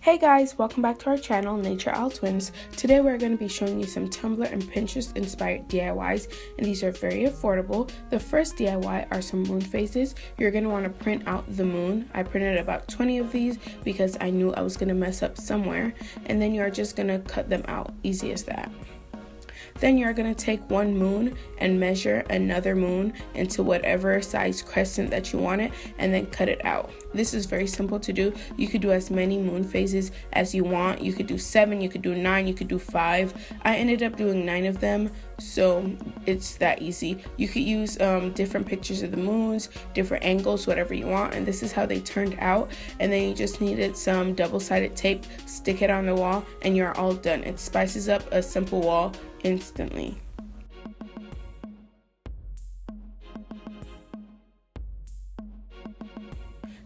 Hey guys, welcome back to our channel, Nature Owl Twins. Today we're going to be showing you some Tumblr and Pinterest inspired DIYs, and these are very affordable. The first DIY are some moon phases. You're going to want to print out the moon. I printed about 20 of these because I knew I was going to mess up somewhere, and then you're just going to cut them out, easy as that. Then you're going to take one moon and measure another moon into whatever size crescent that you want it, and then cut it out. This is very simple to do. You could do as many moon phases as you want. You could do 7, you could do 9, you could do 5. I ended up doing 9 of them, so it's that easy. You could use different pictures of the moons, different angles, whatever you want, and this is how they turned out. And then you just needed some double-sided tape, stick it on the wall, and you're all done. It spices up a simple wall instantly.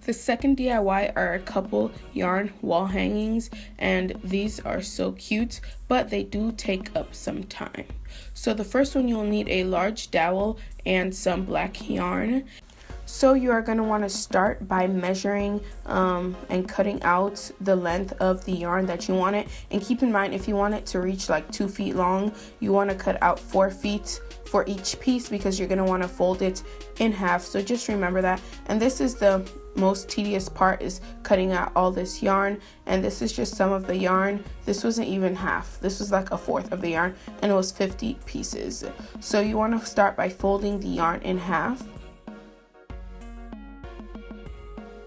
The second DIY are a couple yarn wall hangings, and these are so cute, but they do take up some time. So the first one, you'll need a large dowel and some black yarn. So you are going to want to start by measuring and cutting out the length of the yarn that you want it. And keep in mind, if you want it to reach like 2 feet long, you want to cut out 4 feet for each piece because you're going to want to fold it in half. So just remember that. And this is the most tedious part, is cutting out all this yarn. And this is just some of the yarn. This wasn't even half. This was like a fourth of the yarn, and it was 50 pieces. So you want to start by folding the yarn in half.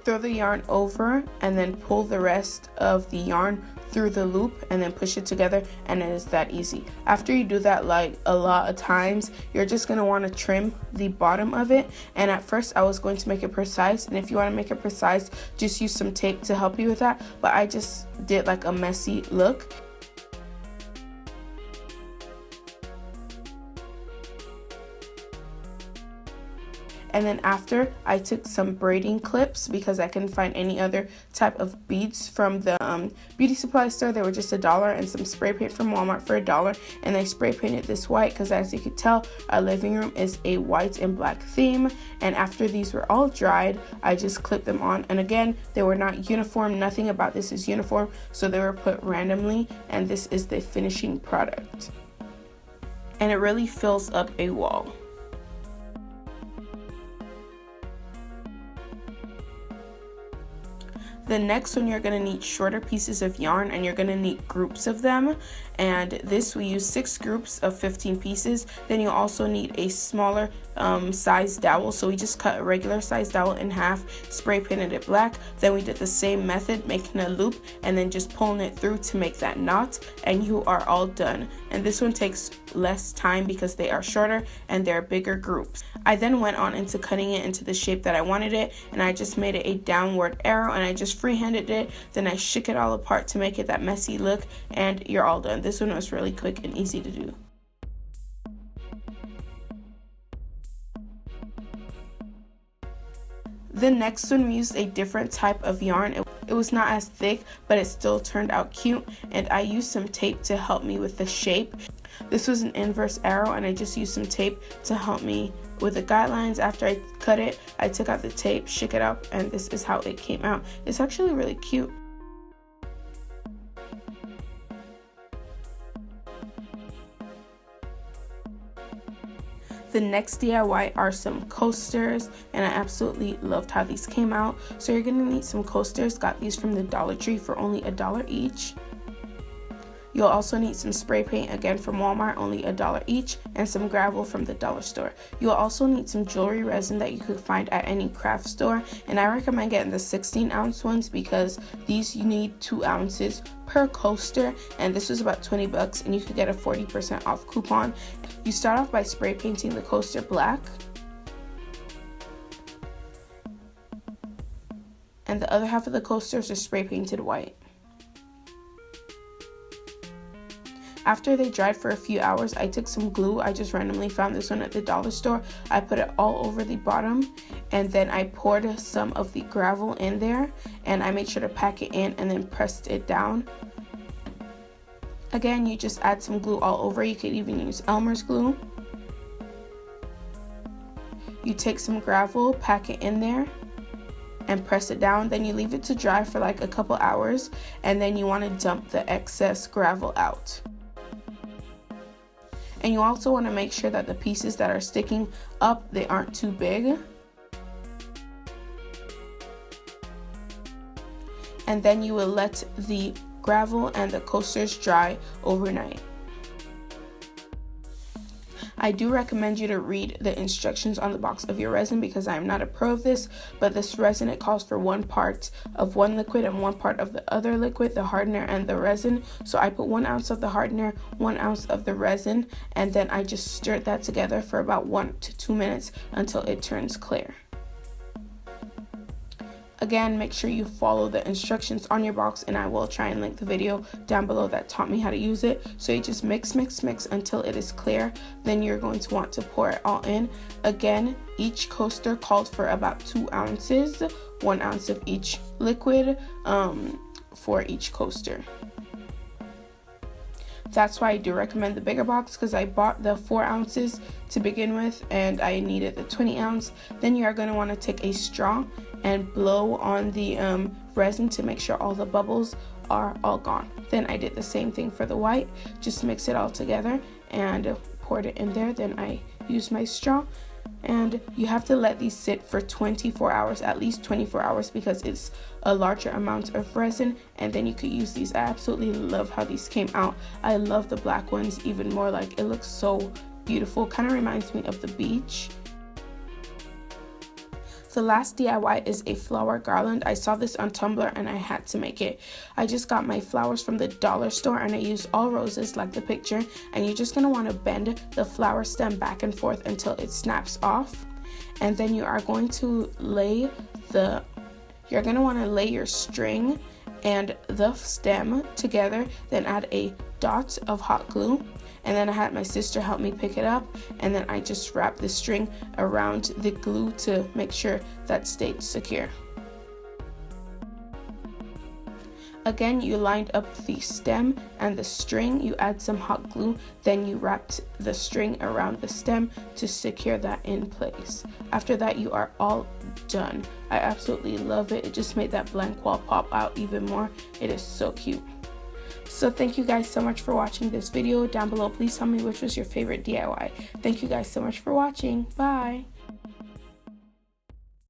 Throw the yarn over and then pull the rest of the yarn through the loop and then push it together, and it is that easy. After you do that like a lot of times, you're just going to want to trim the bottom of it. And at first I was going to make it precise, and if you want to make it precise, just use some tape to help you with that, but I just did like a messy look. And then after, I took some braiding clips because I couldn't find any other type of beads from the beauty supply store. They were just $1, and some spray paint from Walmart for $1. And I spray painted this white because, as you could tell, our living room is a white and black theme. And after these were all dried, I just clipped them on. And again, they were not uniform. Nothing about this is uniform, so they were put randomly. And this is the finishing product. And it really fills up a wall. The next one, you're going to need shorter pieces of yarn, and you're going to need groups of them. And this, we use 6 groups of 15 pieces. Then you also need a smaller size dowel. So we just cut a regular size dowel in half, spray painted it black. Then we did the same method, making a loop and then just pulling it through to make that knot, and you are all done. And this one takes less time because they are shorter and they're bigger groups. I then went on into cutting it into the shape that I wanted it, and I just made it a downward arrow, and I just freehanded it. Then I shook it all apart to make it that messy look, and you're all done. This one was really quick and easy to do. The next one, we used a different type of yarn. It was not as thick, but it still turned out cute, and I used some tape to help me with the shape. This was an inverse arrow, and I just used some tape to help me with the guidelines. After I cut it, I took out the tape, shook it up, and this is how it came out. It's actually really cute. The next DIY are some coasters, and I absolutely loved how these came out. So you're gonna need some coasters. Got these from the Dollar Tree for only $1 each. You'll also need some spray paint, again from Walmart, only $1 each, and some gravel from the dollar store. You'll also need some jewelry resin that you could find at any craft store, and I recommend getting the 16-ounce ones because these, you need 2 ounces per coaster, and this was about 20 bucks, and you could get a 40% off coupon. You start off by spray painting the coaster black, and the other half of the coasters are spray painted white. After they dried for a few hours, I took some glue. I just randomly found this one at the dollar store. I put it all over the bottom, and then I poured some of the gravel in there, and I made sure to pack it in and then pressed it down. Again, you just add some glue all over. You could even use Elmer's glue. You take some gravel, pack it in there, and press it down. Then you leave it to dry for like a couple hours, and then you want to dump the excess gravel out. And you also want to make sure that the pieces that are sticking up, they aren't too big. And then you will let the gravel and the coasters dry overnight. I do recommend you to read the instructions on the box of your resin because I am not a pro of this, but this resin, it calls for 1 part of one liquid and 1 part of the other liquid, the hardener and the resin. So I put 1 ounce of the hardener, 1 ounce of the resin, and then I just stirred that together for about 1 to 2 minutes until it turns clear. Again, make sure you follow the instructions on your box, and I will try and link the video down below that taught me how to use it. So you just mix until it is clear. Then you're going to want to pour it all in. Again, each coaster called for about 2 ounces, 1 ounce of each liquid for each coaster. That's why I do recommend the bigger box, because I bought the 4 ounces to begin with and I needed the 20 ounce. Then you are going to want to take a straw and blow on the resin to make sure all the bubbles are all gone. Then I did the same thing for the white, just mix it all together and poured it in there. Then I used my straw, and you have to let these sit for 24 hours, at least 24 hours, because it's a larger amount of resin, and then you could use these. I absolutely love how these came out. I love the black ones even more. Like, it looks so beautiful, kind of reminds me of the beach. The last DIY is a flower garland. I saw this on Tumblr and I had to make it. I just got my flowers from the dollar store and I used all roses like the picture, and you're just going to want to bend the flower stem back and forth until it snaps off. And then you are going to lay your string and the stem together, then add a dot of hot glue. And then I had my sister help me pick it up, and then I just wrapped the string around the glue to make sure that stayed secure. Again, you lined up the stem and the string, you add some hot glue, then you wrapped the string around the stem to secure that in place. After that, you are all done. I absolutely love it. It just made that blank wall pop out even more. It is so cute. So thank you guys so much for watching this video. Down below, please tell me which was your favorite DIY. Thank you guys so much for watching. Bye.